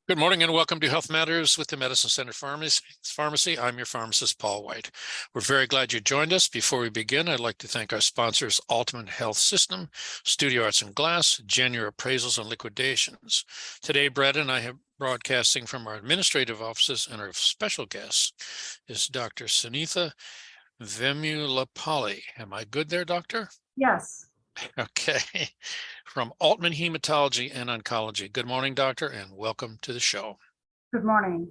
Good morning and welcome to Health Matters with the Medicine Center Pharmacy. I'm your pharmacist, Paul White. We're very glad you joined us. Before we begin, I'd like to thank our sponsors, Aultman Health System, Studio Arts and Glass, January Appraisals and Liquidations. Today, Brad and I have broadcasting from our administrative offices, and our special guest is Dr. Sunitha Vemulapalli. Am I good there, Doctor? Yes. Okay. From Aultman Hematology and Oncology. Good morning, Doctor, and welcome to the show. Good morning.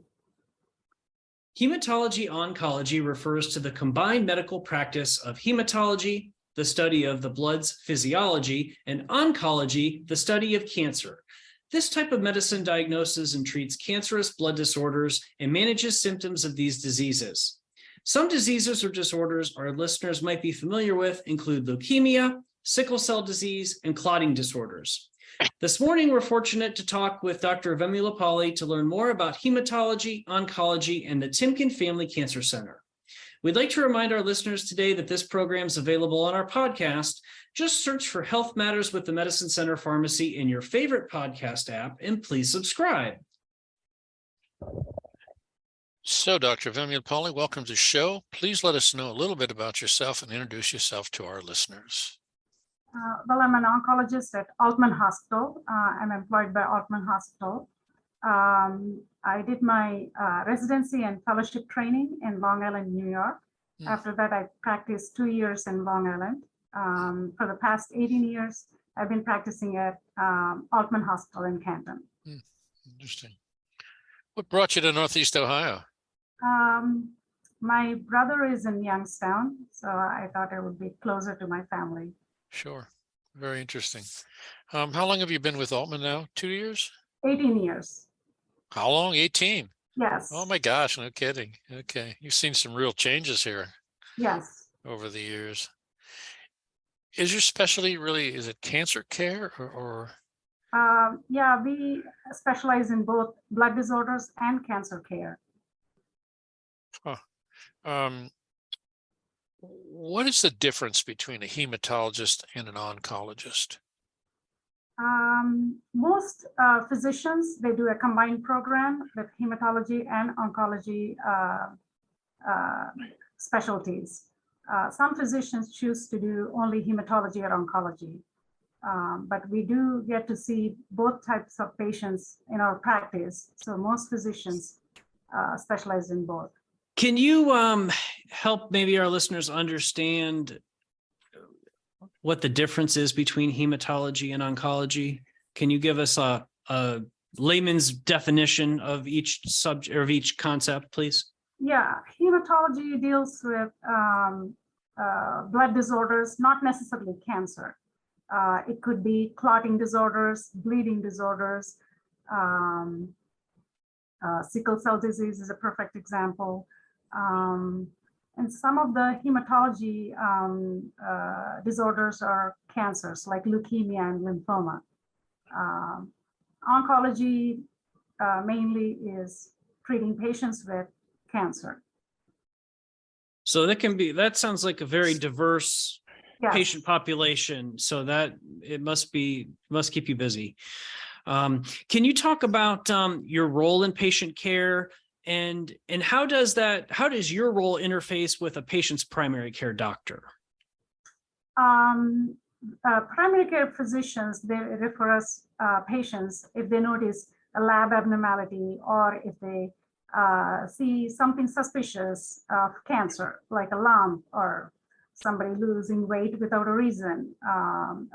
Hematology-oncology refers to the combined medical practice of hematology, the study of the blood's physiology, and oncology, the study of cancer. This type of medicine diagnoses and treats cancerous blood disorders and manages symptoms of these diseases. Some diseases or disorders our listeners might be familiar with include leukemia, sickle cell disease, and clotting disorders. This morning, we're fortunate to talk with Dr. Vemulapalli to learn more about hematology, oncology, and the Timken Family Cancer Center. We'd like to remind our listeners today that this program is available on our podcast. Just search for Health Matters with the Medicine Center Pharmacy in your favorite podcast app, and please subscribe. So, Dr. Vemulapalli, welcome to the show. Please let us know a little bit about yourself and introduce yourself to our listeners. Well, I'm an oncologist at Aultman Hospital. I'm employed by Aultman Hospital. I did my residency and fellowship training in Long Island, New York. After that, I practiced 2 years in Long Island. For the past 18 years, I've been practicing at Aultman Hospital in Canton. Interesting. What brought you to Northeast Ohio? My brother is in Youngstown, so I thought I would be closer to my family. Sure. Very interesting. How long have you been with Aultman now? 2 years? 18 years. How long? 18? Yes. Oh my gosh, no kidding. Okay. You've seen some real changes here. Yes. Over the years. Is your specialty really, is it cancer care or? Yeah, we specialize in both blood disorders and cancer care. Huh. What is the difference between a hematologist and an oncologist? Most physicians, they do a combined program with hematology and oncology specialties. Some physicians choose to do only hematology or oncology, but we do get to see both types of patients in our practice. So most physicians specialize in both. Can you help maybe our listeners understand what the difference is between hematology and oncology? Can you give us a layman's definition of each subject or of each concept, please? Yeah, hematology deals with blood disorders, not necessarily cancer. It could be clotting disorders, bleeding disorders. Sickle cell disease is a perfect example. And some of the hematology disorders are cancers like leukemia and lymphoma. Oncology mainly is treating patients with cancer. So that sounds like a very diverse patient population. So that it must keep you busy. Can you talk about your role in patient care? And how does your role interface with a patient's primary care doctor? Primary care physicians, they refer us patients if they notice a lab abnormality or if they see something suspicious of cancer, like a lump or somebody losing weight without a reason,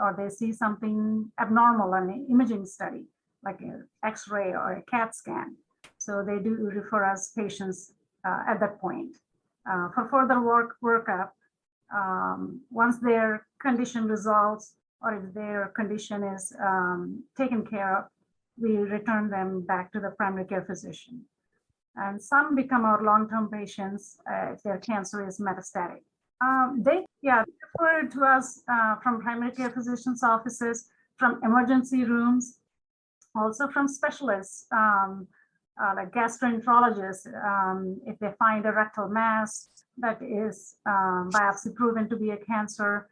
or they see something abnormal on an imaging study, like an X-ray or a CAT scan. So they do refer us patients at that point. For further workup, once their condition resolves or if their condition is taken care of, we return them back to the primary care physician. And some become our long-term patients if their cancer is metastatic. They refer to us from primary care physicians' offices, from emergency rooms, also from specialists, like gastroenterologists, if they find a rectal mass that is biopsy proven to be a cancer.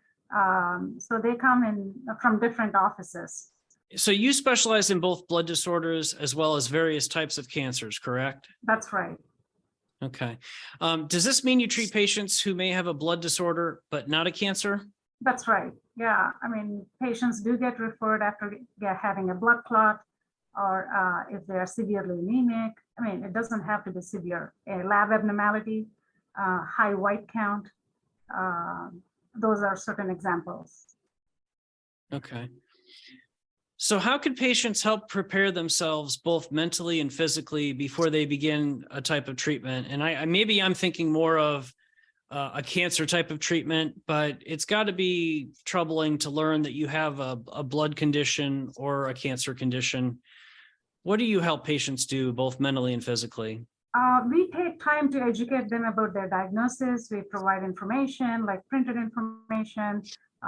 So they come in from different offices. So you specialize in both blood disorders as well as various types of cancers, correct? That's right. Okay. Does this mean you treat patients who may have a blood disorder but not a cancer? That's right. Yeah. I mean, patients do get referred after having a blood clot or if they are severely anemic. I mean, it doesn't have to be severe. A lab abnormality, high white count, those are certain examples. Okay. So how can patients help prepare themselves both mentally and physically before they begin a type of treatment? And maybe I'm thinking more of a cancer type of treatment, but it's got to be troubling to learn that you have a blood condition or a cancer condition. What do you help patients do both mentally and physically? We take time to educate them about their diagnosis. We provide information like printed information,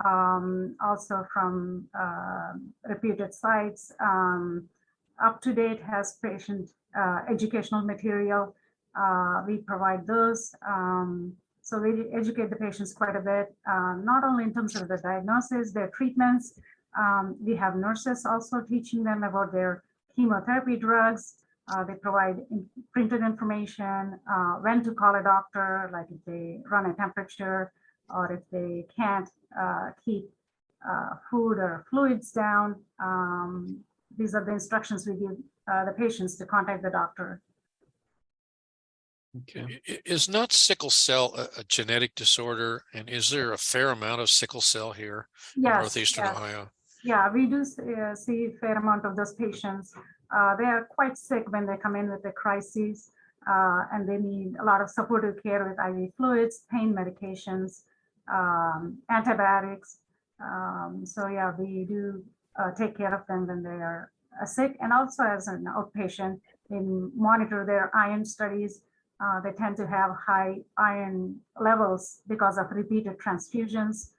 also from reputed sites. UpToDate has patient educational material. We provide those. So we educate the patients quite a bit, not only in terms of the diagnosis, their treatments. We have nurses also teaching them about their chemotherapy drugs. They provide printed information, when to call a doctor, like if they run a temperature or if they can't keep food or fluids down. These are the instructions we give the patients to contact the doctor. Okay. Is not sickle cell a genetic disorder? And is there a fair amount of sickle cell here in Yes, Northeastern yes. Ohio? Yeah, we do see a fair amount of those patients. They are quite sick when they come in with a crisis, and they need a lot of supportive care with IV fluids, pain medications, antibiotics. So yeah, we do take care of them when they are sick, and also as an outpatient, we monitor their iron studies. They tend to have high iron levels because of repeated transfusions.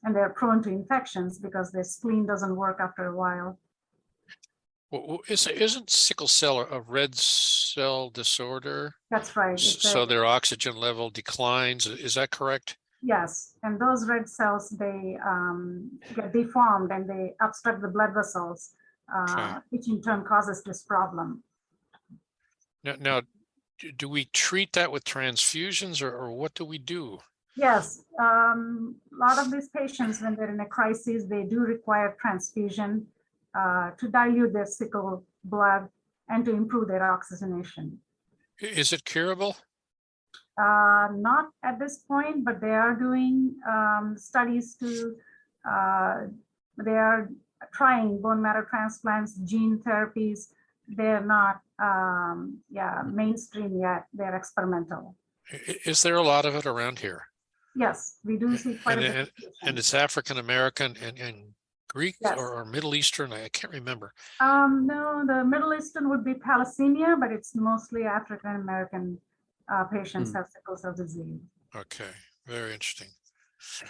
And they're prone to infections because their spleen doesn't work after a while. Well, isn't sickle cell a red cell disorder? That's right. So their oxygen level declines. Is that correct? Yes, and those red cells, they get deformed and they obstruct the blood vessels, which in turn causes this problem. Now, do we treat that with transfusions or what do we do? Yes, a lot of these patients, when they're in a crisis, they do require transfusion to dilute their sickle blood and to improve their oxygenation. Is it curable? Not at this point, but they are doing studies to, they are trying bone marrow transplants, gene therapies. They're not mainstream yet. They're experimental. Is there a lot of it around here? Yes, we do see quite a bit. And it's African American and Greek, yes. or Middle Eastern? I can't remember. No, the Middle Eastern would be thalassemia, but it's mostly African American patients have sickle cell disease. Okay, very interesting.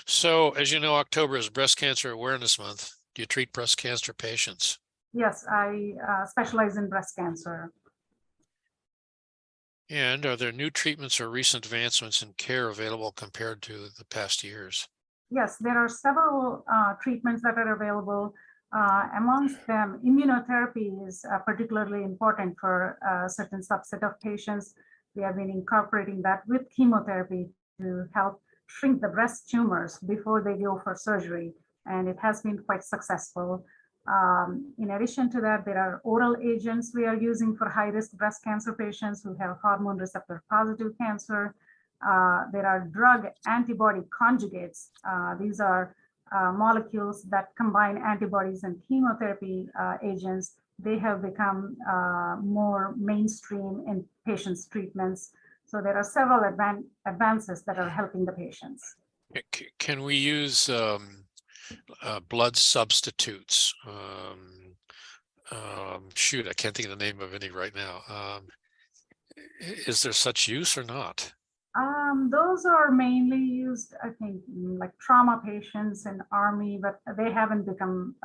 So, as you know, October is Breast Cancer Awareness Month. Do you treat breast cancer patients? Yes, I specialize in breast cancer. And are there new treatments or recent advancements in care available compared to the past years? Yes, there are several treatments that are available. Amongst them, immunotherapy is particularly important for a certain subset of patients. We have been incorporating that with chemotherapy to help shrink the breast tumors before they go for surgery, and it has been quite successful. In addition to that, there are oral agents we are using for high-risk breast cancer patients who have hormone receptor positive cancer. There are drug antibody conjugates. These are molecules that combine antibodies and chemotherapy agents. They have become more mainstream in patients' treatments. So there are several advances that are helping the patients. Can we use blood substitutes? Shoot, I can't think of the name of any right now. Is there such use or not? Those are mainly used, I think, like trauma patients and Army, but they haven't become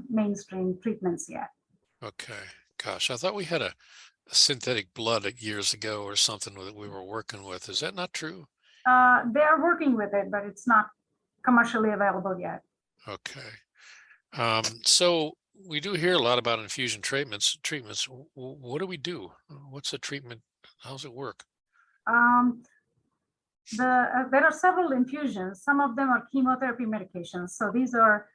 mainstream treatments yet. Okay, gosh, I thought we had a synthetic blood years ago or something that we were working with. Is that not true? They are working with it, but it's not commercially available yet. Okay. So we do hear a lot about infusion treatments. What do we do? What's the treatment? How's it work? Um, there are several infusions. Some of them are chemotherapy medications. So these are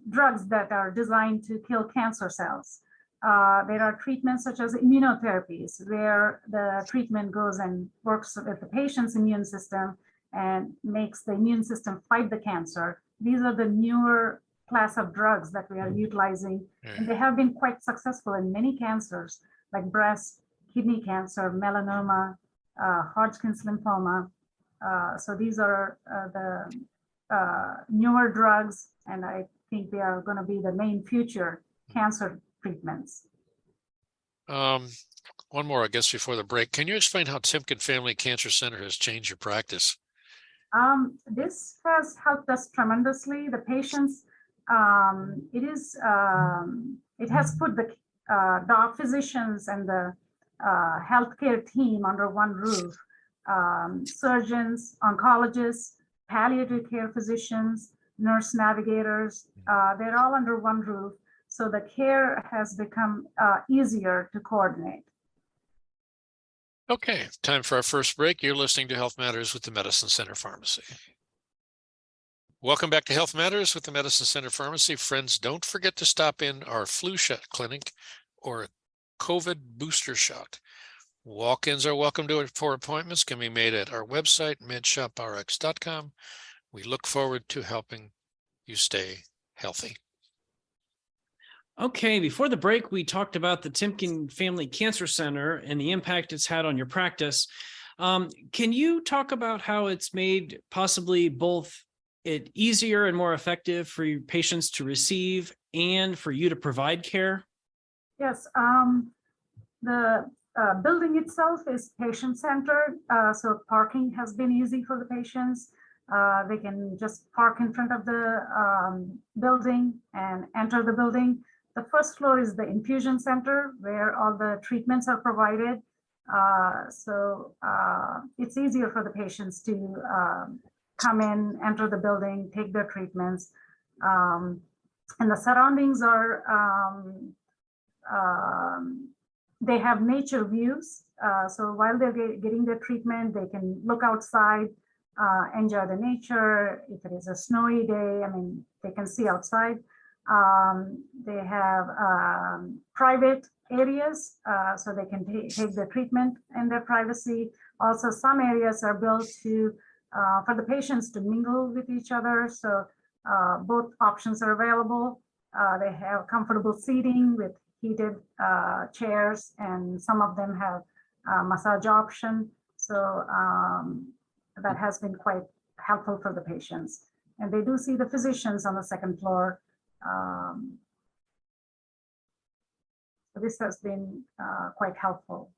drugs that are designed to kill cancer cells. There are treatments such as immunotherapies, where the treatment goes and works with the patient's immune system and makes the immune system fight the cancer. These are the newer class of drugs that we are utilizing, and they have been quite successful in many cancers like breast, kidney cancer, melanoma, Hodgkin's lymphoma. So these are the newer drugs, and I think they are going to be the main future cancer treatments. One more, I guess, before the break. Can you explain how Timken Family Cancer Center has changed your practice? This has helped us tremendously. The patients, it has put the physicians and the healthcare team under one roof. Surgeons, oncologists, palliative care physicians, nurse navigators, they're all under one roof. So the care has become easier to coordinate. Okay, time for our first break. You're listening to Health Matters with the Medicine Center Pharmacy. Welcome back to Health Matters with the Medicine Center Pharmacy. Friends, don't forget to stop in our flu shot clinic or COVID booster shot. Walk-ins are welcome to it for appointments can be made at our website, medshoprx.com. We look forward to helping you stay healthy. Okay, before the break, we talked about the Timken Family Cancer Center and the impact it's had on your practice. Can you talk about how it's made possibly both it easier and more effective for your patients to receive and for you to provide care? Yes, the building itself is patient-centered, so parking has been easy for the patients. They can just park in front of the building and enter the building. The first floor is the infusion center where all the treatments are provided. So it's easier for the patients to come in, enter the building, take their treatments. And the surroundings are, they have nature views. So while they're getting their treatment, they can look outside, enjoy the nature. If it is a snowy day, I mean, they can see outside. They have private areas, so they can take the treatment in their privacy. Also, some areas are built to for the patients to mingle with each other. So both options are available. They have comfortable seating with heated chairs, and some of them have massage option. So that has been quite helpful for the patients. And they do see the physicians on the second floor. So this has been quite helpful.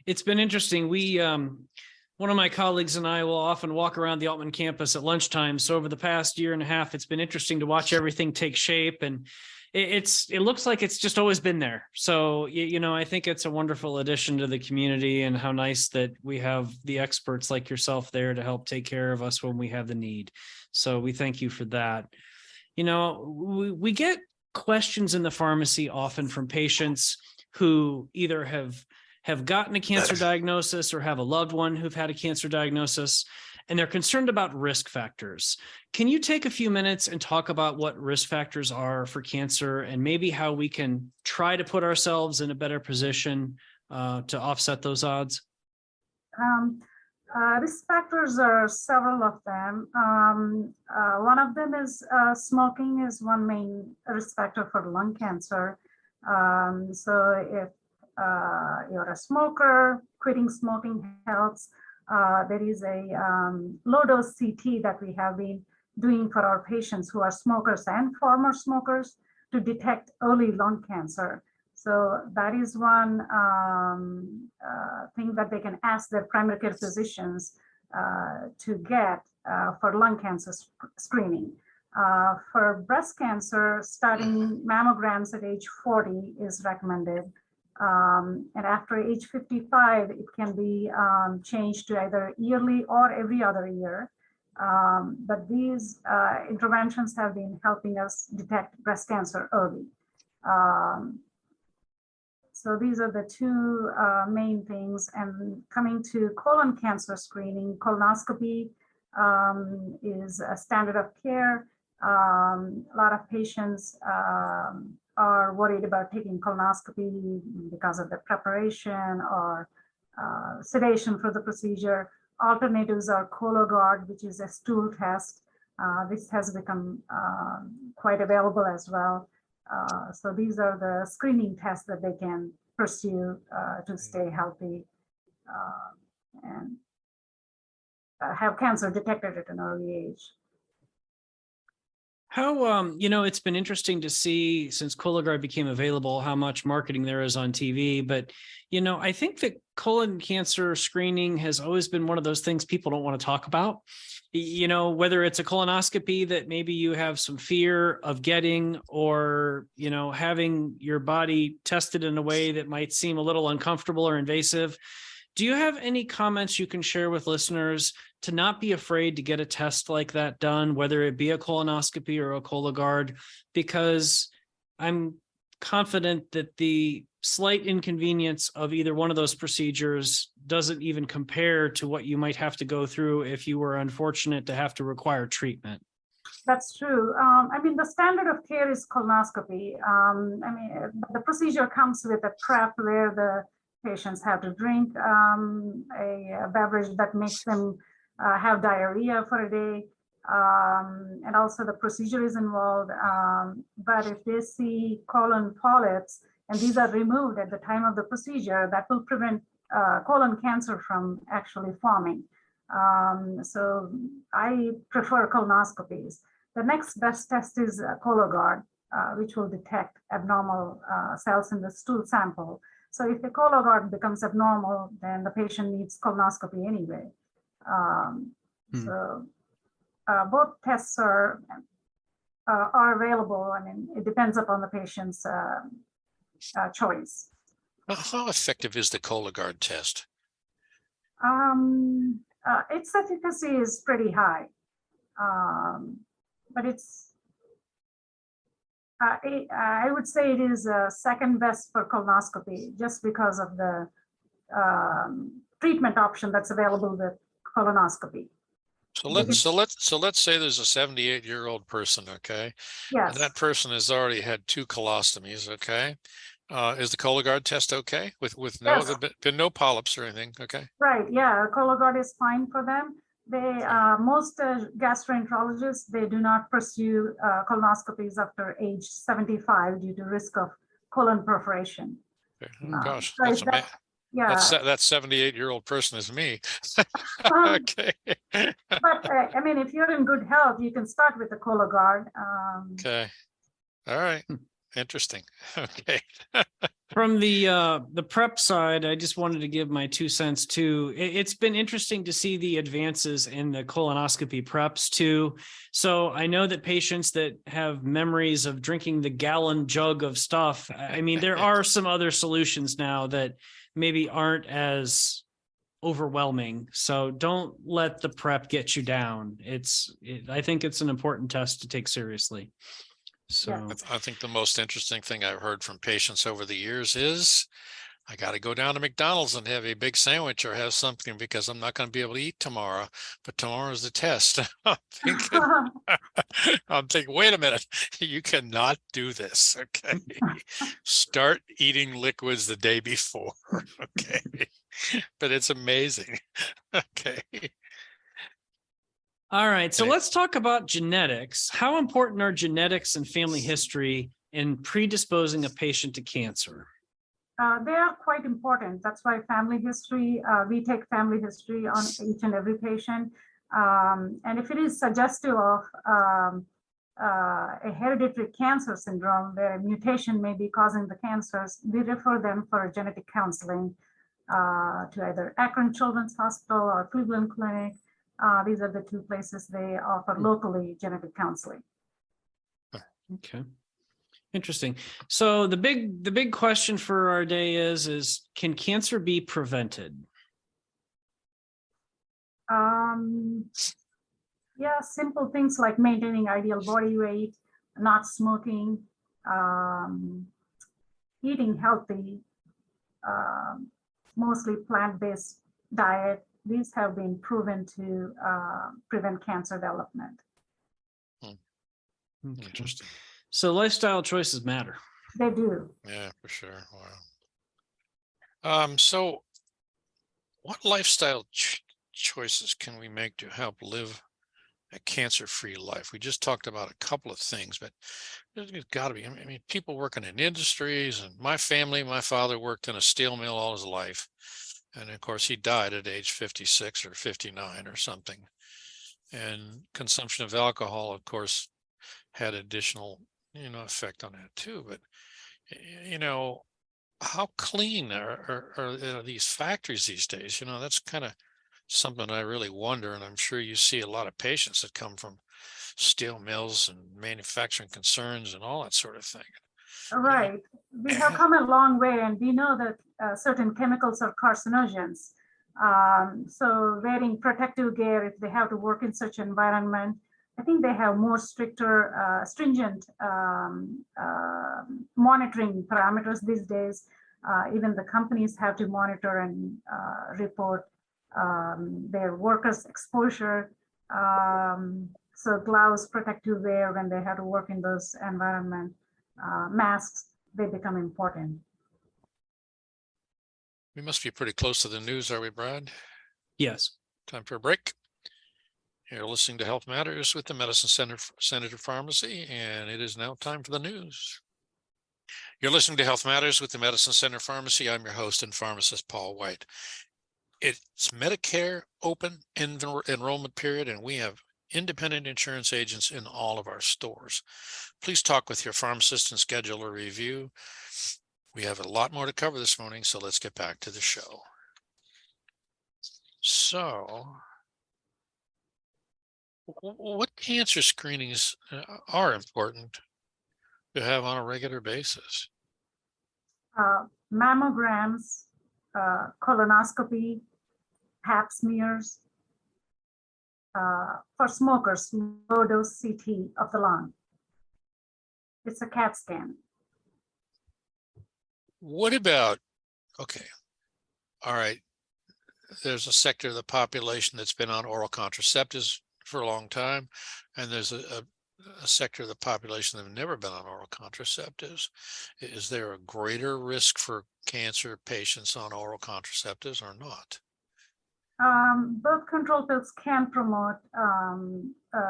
It's been interesting. We, one of my colleagues and I will often walk around the Aultman campus at lunchtime. So over the past year and a half, it's been interesting to watch everything take shape, and it looks like it's just always been there. So, you know, I think it's a wonderful addition to the community, and how nice that we have the experts like yourself there to help take care of us when we have the need. So we thank you for that. You know, we get questions in the pharmacy often from patients who either have gotten a cancer diagnosis or have a loved one who've had a cancer diagnosis, and they're concerned about risk factors. Can you take a few minutes and talk about what risk factors are for cancer, and maybe how we can try to put ourselves in a better position to offset those odds? Risk factors are several of them. One of them is smoking is one main risk factor for lung cancer. So if you're a smoker, quitting smoking helps. There is a low dose CT that we have been doing for our patients who are smokers and former smokers to detect early lung cancer. So that is one thing that they can ask their primary care physicians to get for lung cancer screening. For breast cancer, starting mammograms at age 40 is recommended. And after age 55, it can be changed to either yearly or every other year. But these interventions have been helping us detect breast cancer early. So these are the two main things. And coming to colon cancer screening, colonoscopy is a standard of care. A lot of patients are worried about taking colonoscopy because of the preparation or sedation for the procedure. Alternatives are Cologuard, which is a stool test. This has become quite available as well. So these are the screening tests that they can pursue to stay healthy and have cancer detected at an early age. How, it's been interesting to see since Cologuard became available, how much marketing there is on TV. But, I think that colon cancer screening has always been one of those things people don't want to talk about. Whether it's a colonoscopy that maybe you have some fear of getting, or, having your body tested in a way that might seem a little uncomfortable or invasive. Do you have any comments you can share with listeners to not be afraid to get a test like that done, whether it be a colonoscopy or a Cologuard? Because I'm confident that the slight inconvenience of either one of those procedures doesn't even compare to what you might have to go through if you were unfortunate to have to require treatment. That's true. The standard of care is colonoscopy. The procedure comes with a prep where the patients have to drink a beverage that makes them have diarrhea for a day. And also the procedure is involved. But if they see colon polyps and these are removed at the time of the procedure, that will prevent colon cancer from actually forming. So I prefer colonoscopies. The next best test is Cologuard, which will detect abnormal cells in the stool sample. So if the Cologuard becomes abnormal, then the patient needs colonoscopy anyway. So both tests are available. It depends upon the patient's choice. How effective is the Cologuard test? Its efficacy is pretty high, but I would say it is second best for colonoscopy, just because of the treatment option that's available with colonoscopy. So let's say there's a 78-year-old person, okay? Yes. And that person has already had 2 colostomies, okay? Is the Cologuard test okay with no Yes. been no polyps or anything? Okay. Right. Yeah, Cologuard is fine for them. They most gastroenterologists, they do not pursue colonoscopies after age 75 due to risk of colon perforation. Oh, gosh, So that's amazing. yeah. That 78-year-old person is me. Okay. But if you're in good health, you can start with the Cologuard. Okay. All right. Interesting. Okay. From the prep side, I just wanted to give my 2 cents too. It's been interesting to see the advances in the colonoscopy preps too. So I know that patients that have memories of drinking the gallon jug of stuff, there are some other solutions now that maybe aren't as overwhelming. So don't let the prep get you down. I think it's an important test to take seriously. So I think the most interesting thing I've heard from patients over the years is I got to go down to McDonald's and have a big sandwich or have something because I'm not going to be able to eat tomorrow. But tomorrow's the test. I'm thinking, wait a minute, you cannot do this. Okay. Start eating liquids the day before. Okay. But it's amazing. Okay. all right, so let's talk about genetics. How important are genetics and family history in predisposing a patient to cancer? They are quite important. That's why family history, we take family history on each and every patient. And if it is suggestive of a hereditary cancer syndrome where a mutation may be causing the cancers, we refer them for genetic counseling to either Akron Children's Hospital or Cleveland Clinic. These are the 2 places they offer locally genetic counseling. Okay. Interesting. So the big question for our day is can cancer be prevented? Yeah, simple things like maintaining ideal body weight, not smoking, eating healthy, mostly plant-based diet. These have been proven to prevent cancer development. Okay. Interesting. So lifestyle choices matter. They do. Yeah, for sure. Wow. So what lifestyle choices can we make to help live a cancer-free life? We just talked about a couple of things, but there's got to be. I mean, people working in industries, and my father worked in a steel mill all his life. And of course, he died at age 56 or 59 or something. And consumption of alcohol, of course, had additional, effect on that too. But, how clean are these factories these days? That's kind of something I really wonder. And I'm sure you see a lot of patients that come from steel mills and manufacturing concerns and all that sort of thing. Right. We have come a long way, and we know that certain chemicals are carcinogens. So wearing protective gear if they have to work in such environment, I think they have more stricter, stringent monitoring parameters these days. Even the companies have to monitor and report their workers' exposure. So gloves, protective wear when they have to work in those environments. Masks, they become important. We must be pretty close to the news, are we, Brad? Yes. Time for a break. You're listening to Health Matters with the Medicine Center Pharmacy, and it is now time for the news. You're listening to Health Matters with the Medicine Center Pharmacy. I'm your host and pharmacist, Paul White. It's Medicare open enrollment period, and we have independent insurance agents in all of our stores. Please talk with your pharmacist and schedule a review. We have a lot more to cover this morning, so let's get back to the show. So, what cancer screenings are important to have on a regular basis? Mammograms, colonoscopy, pap smears, for smokers, low dose CT of the lung. It's a CAT scan. What about, okay, all right, there's a sector of the population that's been on oral contraceptives for a long time, and there's a sector of the population that have never been on oral contraceptives. Is there a greater risk for cancer patients on oral contraceptives or not? Birth control pills can promote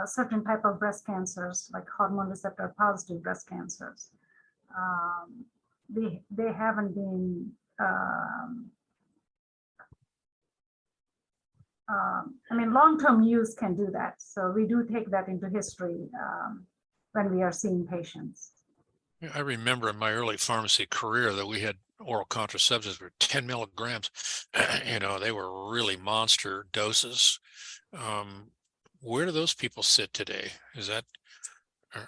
certain type of breast cancers, like hormone receptor positive breast cancers. They haven't been, I mean, long-term use can do that. So we do take that into history when we are seeing patients. I remember in my early pharmacy career that we had oral contraceptives were 10 milligrams. They were really monster doses. Where do those people sit today?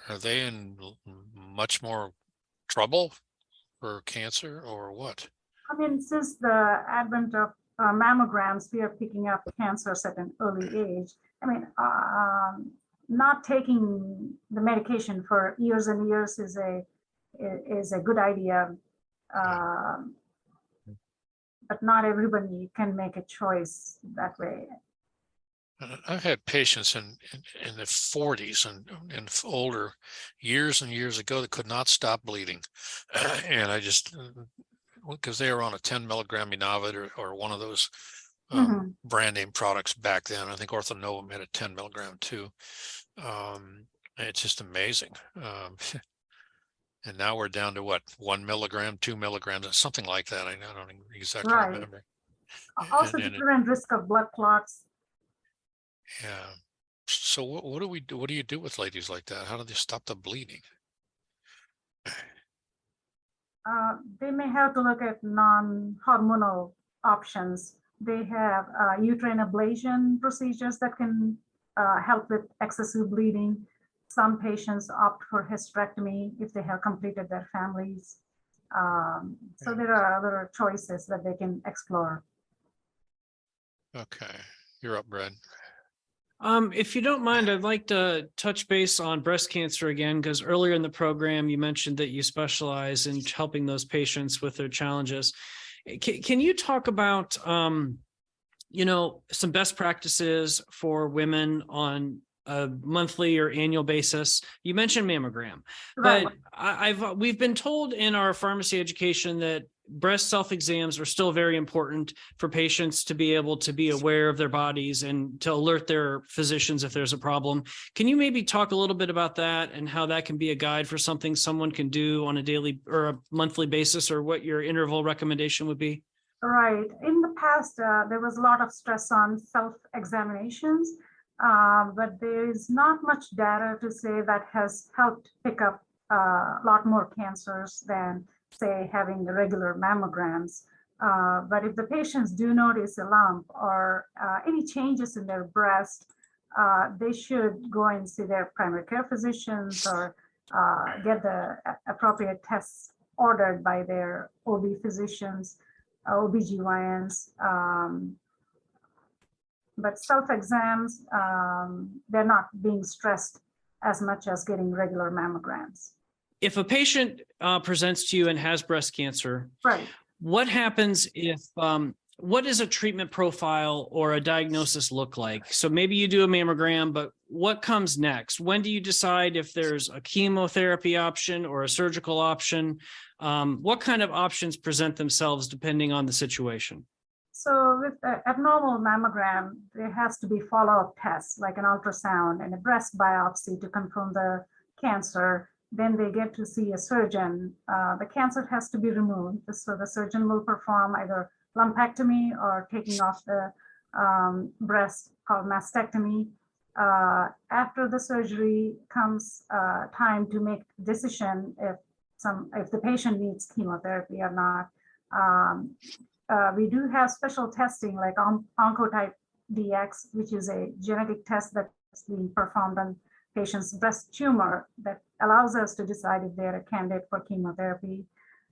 Are they in much more trouble for cancer or what? I mean, since the advent of mammograms, we are picking up cancers at an early age. I mean, not taking the medication for years and years is a good idea, but not everybody can make a choice that way. I've had patients in the 40s and older, years and years ago, that could not stop bleeding, and I just, because they were on a 10 milligram Enovid or one of those brand name products back then. I think Orthonovum had a 10 milligram too. It's just amazing. And now we're down to what, 1 milligram, 2 milligrams, something like that. I don't exactly remember. Also to prevent risk of blood clots. Yeah. So what do we do? What do you do with ladies like that? How do they stop the bleeding? They may have to look at non-hormonal options. They have uterine ablation procedures that can help with excessive bleeding. Some patients opt for hysterectomy if they have completed their families. So there are other choices that they can explore. Okay, you're up, Brad. If you don't mind, I'd like to touch base on breast cancer again, because earlier in the program, you mentioned that you specialize in helping those patients with their challenges. Can you talk about, some best practices for women on a monthly or annual basis? You mentioned mammogram, Right. but we've been told in our pharmacy education that breast self-exams are still very important for patients to be able to be aware of their bodies and to alert their physicians if there's a problem. Can you maybe talk a little bit about that and how that can be a guide for something someone can do on a daily or a monthly basis, or what your interval recommendation would be? Right. In the past, there was a lot of stress on self-examinations, but there is not much data to say that has helped pick up a lot more cancers than, say, having the regular mammograms. But if the patients do notice a lump or any changes in their breast, they should go and see their primary care physicians or get the appropriate tests ordered by their OB physicians, OBGYNs. But self-exams, they're not being stressed as much as getting regular mammograms. If a patient presents to you and has breast cancer, Right. what happens if, what does a treatment profile or a diagnosis look like? So maybe you do a mammogram, but what comes next? When do you decide if there's a chemotherapy option or a surgical option? What kind of options present themselves depending on the situation? So with the abnormal mammogram, there has to be follow-up tests like an ultrasound and a breast biopsy to confirm the cancer. Then they get to see a surgeon. The cancer has to be removed. So the surgeon will perform either lumpectomy or taking off the breast, called mastectomy. After the surgery comes time to make decision if the patient needs chemotherapy or not. We do have special testing like Oncotype DX, which is a genetic test that's being performed on patient's breast tumor that allows us to decide if they're a candidate for chemotherapy.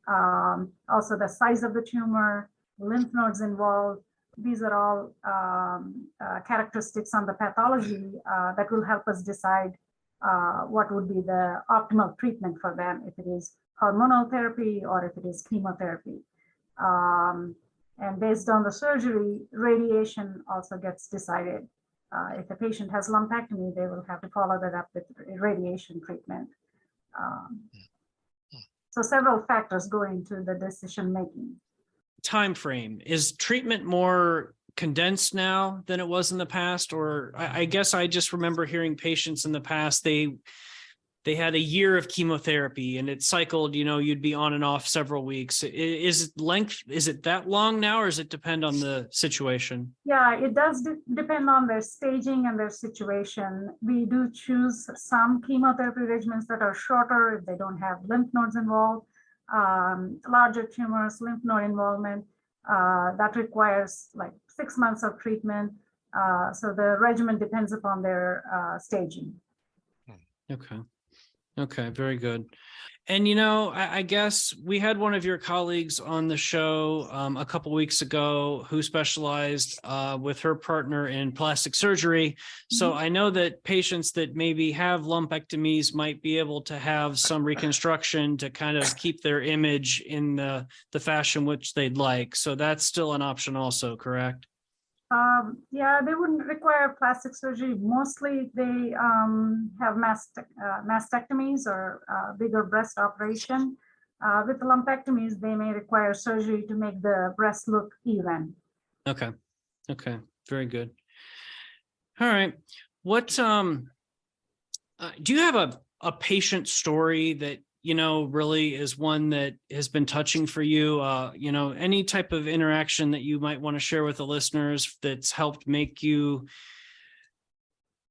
Also the size of the tumor, lymph nodes involved. These are all characteristics on the pathology that will help us decide what would be the optimal treatment for them, if it is hormonal therapy or if it is chemotherapy. And based on the surgery, radiation also gets decided. If the patient has lumpectomy, they will have to follow that up with radiation treatment. So several factors go into the decision making. Time frame, is treatment more condensed now than it was in the past? Or I guess I just remember hearing patients in the past, they had a year of chemotherapy and it cycled, you'd be on and off several weeks. Is it that long now, or does it depend on the situation? Yeah, it does depend on their staging and their situation. We do choose some chemotherapy regimens that are shorter if they don't have lymph nodes involved. Larger tumors, lymph node involvement, that requires like 6 months of treatment. So the regimen depends upon their staging. Okay, very good. And, I guess we had one of your colleagues on the show a couple weeks ago who specialized with her partner in plastic surgery. So I know that patients that maybe have lumpectomies might be able to have some reconstruction to kind of keep their image in the fashion which they'd like. So that's still an option also, correct? Yeah, they wouldn't require plastic surgery. Mostly they have mastectomies or bigger breast operation. With the lumpectomies, they may require surgery to make the breast look even. Okay, very good. All right. What do you have a patient story that really is one that has been touching for you? Any type of interaction that you might want to share with the listeners that's helped make you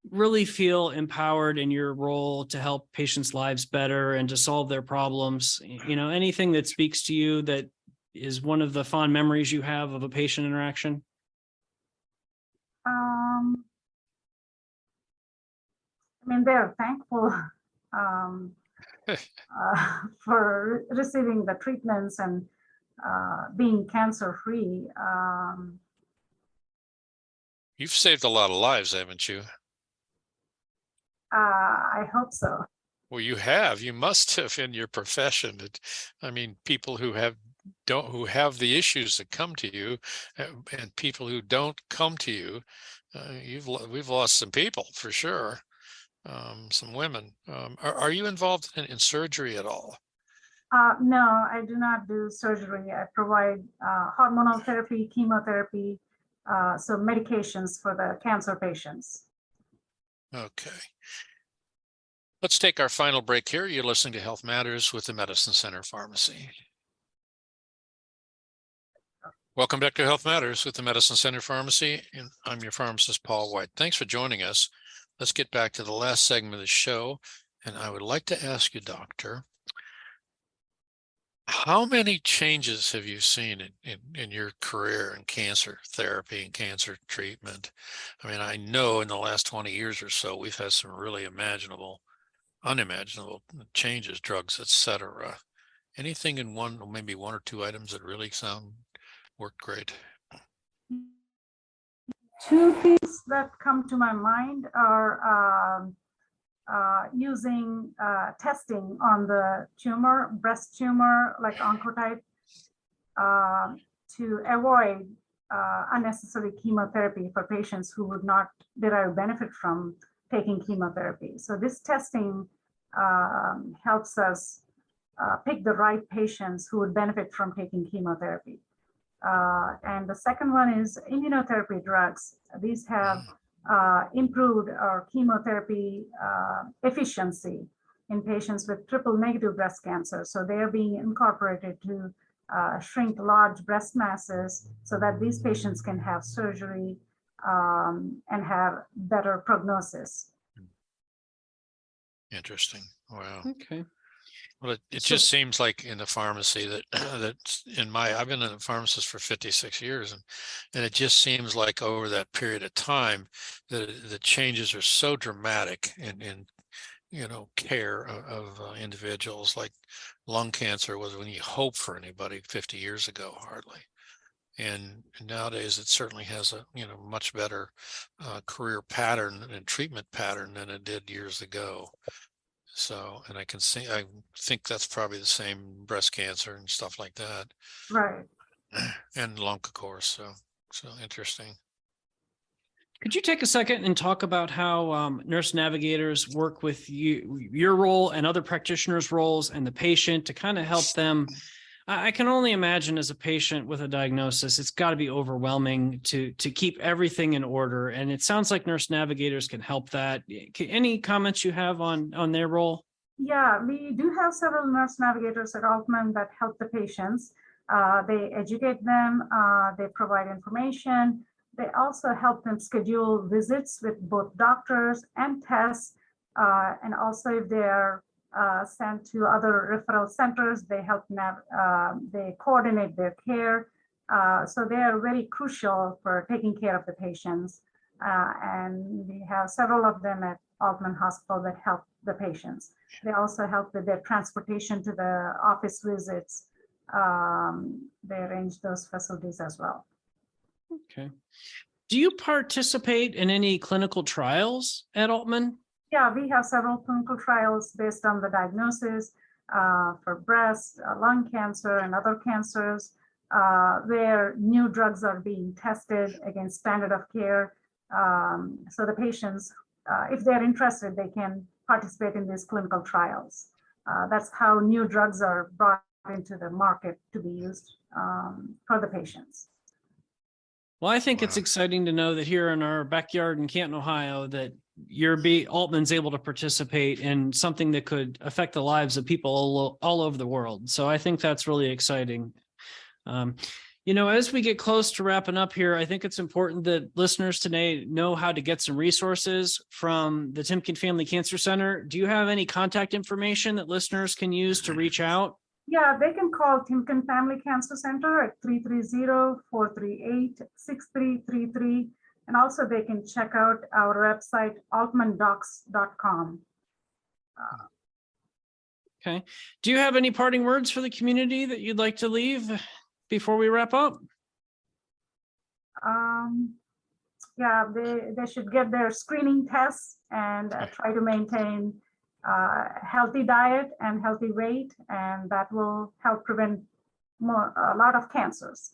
really feel empowered in your role to help patients' lives better and to solve their problems? Anything that speaks to you that is one of the fond memories you have of a patient interaction? They're thankful for receiving the treatments and being cancer-free. You've saved a lot of lives, haven't you? I hope so. Well, you must have in your profession. I mean, people who have the issues that come to you, and people who don't come to you, we've lost some people for sure. Some women. Are you involved in surgery at all? No, I do not do surgery. I provide hormonal therapy, chemotherapy, so medications for the cancer patients. Okay. Let's take our final break here. You're listening to Health Matters with the Medicine Center Pharmacy. Welcome back to Health Matters with the Medicine Center Pharmacy, and I'm your pharmacist, Paul White. Thanks for joining us. Let's get back to the last segment of the show, and I would like to ask you, Doctor, how many changes have you seen in your career in cancer therapy and cancer treatment? I mean, I know in the last 20 years or so, we've had some really unimaginable changes, drugs, etc. Anything in maybe one or two items that really worked great? Two things that come to my mind are using testing on the tumor, breast tumor, like Oncotype, to avoid unnecessary chemotherapy for patients who would not derive benefit from taking chemotherapy. So this testing helps us pick the right patients who would benefit from taking chemotherapy. And the second one is immunotherapy drugs. These have improved our chemotherapy efficiency in patients with triple negative breast cancer. So they are being incorporated to shrink large breast masses so that these patients can have surgery and have better prognosis. Interesting. Wow. Okay. Well, it just seems like in the pharmacy I've been a pharmacist for 56 years, and it just seems like over that period of time that the changes are so dramatic in care of individuals. Like lung cancer was when you hope for anybody 50 years ago, hardly. And nowadays it certainly has a much better career pattern and treatment pattern than it did years ago. So, and I think that's probably the same breast cancer and stuff like that. Right. And lung, of course. So interesting. Could you take a second and talk about how nurse navigators work with your role and other practitioners' roles and the patient to kind of help them? I can only imagine as a patient with a diagnosis, it's got to be overwhelming to keep everything in order. And it sounds like nurse navigators can help that. Any comments you have on their role? Yeah, we do have several nurse navigators at Aultman that help the patients. They educate them, they provide information. They also help them schedule visits with both doctors and tests. And also if they're sent to other referral centers, they help they coordinate their care. So they are very crucial for taking care of the patients. And we have several of them at Aultman Hospital that help the patients. They also help with their transportation to the office visits. They arrange those facilities as well. Okay. Do you participate in any clinical trials at Aultman? Yeah, we have several clinical trials based on the diagnosis for breast, lung cancer, and other cancers, where new drugs are being tested against standard of care. So the patients, if they're interested, they can participate in these clinical trials. That's how new drugs are brought into the market to be used for the patients. Well, I think it's exciting to know that here in our backyard in Canton, Ohio, that Aultman's able to participate in something that could affect the lives of people all over the world. So I think that's really exciting. As we get close to wrapping up here, I think it's important that listeners today know how to get some resources from the Timken Family Cancer Center. Do you have any contact information that listeners can use to reach out? Yeah, they can call Timken Family Cancer Center at 330-438-6333. And also they can check out our website, aultmandocs.com. Okay. Do you have any parting words for the community that you'd like to leave before we wrap up? Yeah, they should get their screening tests and try to maintain healthy diet and healthy weight, and that will help prevent a lot of cancers.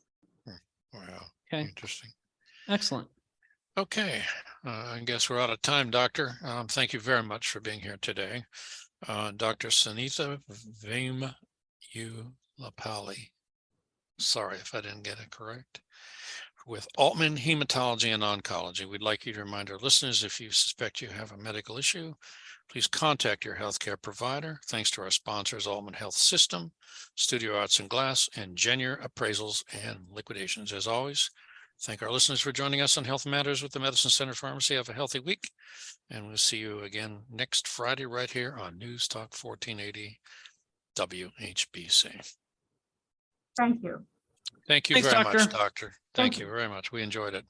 Wow. Okay. Interesting. Excellent. Okay. I guess we're out of time, Doctor. Thank you very much for being here today. Dr. Sunitha Vemulapalli. Sorry if I didn't get it correct. With Aultman Hematology and Oncology, we'd like you to remind our listeners, if you suspect you have a medical issue, please contact your healthcare provider. Thanks to our sponsors, Aultman Health System, Studio Arts and Glass, and Genier Appraisals and Liquidations. As always, thank our listeners for joining us on Health Matters with the Medicine Center Pharmacy. Have a healthy week, and we'll see you again next Friday right here on News Talk 1480 WHBC. Thank you. Thank you Thanks, very Doctor. much, Doctor. Thank you very much. We enjoyed it.